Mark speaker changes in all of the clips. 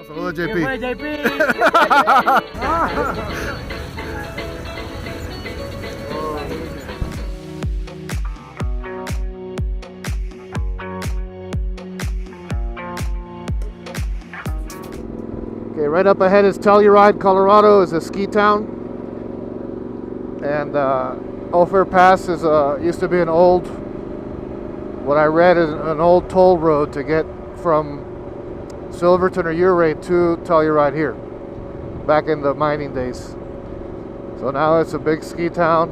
Speaker 1: Perdón, saludos JP.
Speaker 2: ¿Qué fue, JP?
Speaker 1: Okay, right up ahead is Telluride, Colorado. Is a ski town, and Ophir Pass is used to be an old, what I read is an old toll road to get from Silverton or Ouray to Telluride here, back in the mining days. So now it's a big ski town,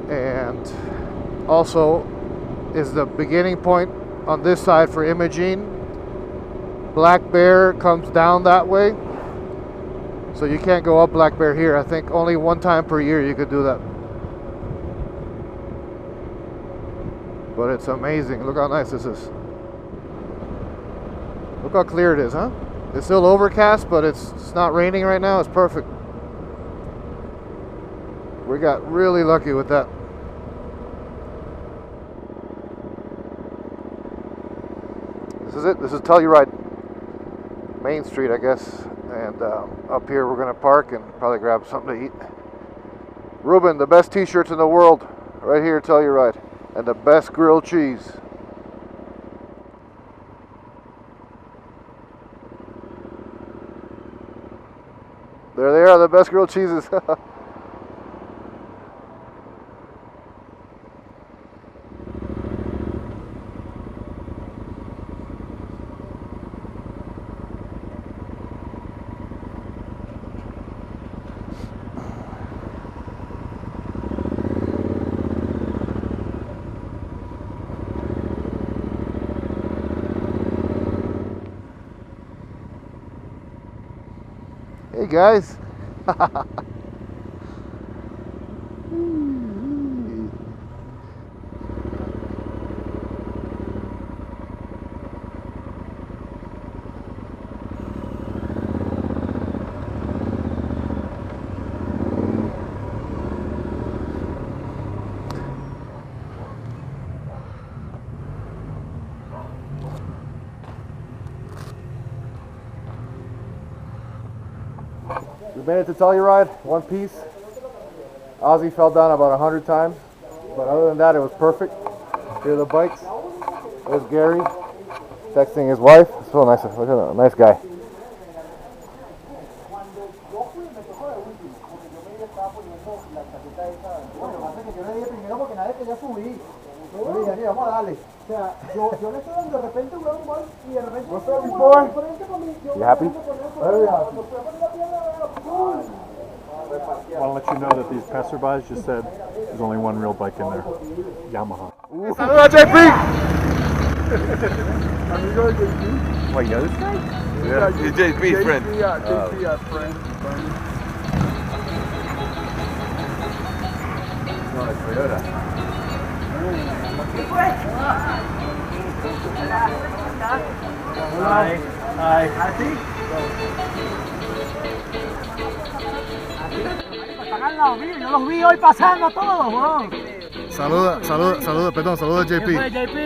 Speaker 1: and also is the beginning point on this side for Imogene. Black Bear comes down that way, so you can't go up Black Bear here. I think only one time per year you could do that. But it's amazing. Look how nice this is. Look how clear it is, huh? It's still overcast, but it's not raining right now. It's perfect. We got really lucky with that. This is it. This is Telluride Main Street, I guess. And up here we're going to park and probably grab something to eat. Ruben, the best t-shirts in the world, right here at Telluride. And the best grilled cheese. There they are, the best grilled cheeses. Hey guys. We made it to Telluride, one piece. Ozzy fell down about 100 times, but other than that, it was perfect. Here are the bikes. There's Gary texting his wife. It's so nice. Look at that, nice guy. You happy? Very happy.
Speaker 3: I want to let you know that these passerbys just said there's only one real bike in there, Yamaha.
Speaker 1: Saludos, JP!
Speaker 3: Amigo JP? Wait, you know this guy?
Speaker 4: Yeah, he's JP's friend.
Speaker 3: JP, friend.
Speaker 4: No, it's Toyota.
Speaker 2: Hi. Hi. ¿Así? Están al lado mío, yo los vi hoy pasando a todos, weón.
Speaker 1: Saluda, perdón, saluda JP.
Speaker 2: ¿Qué fue, JP?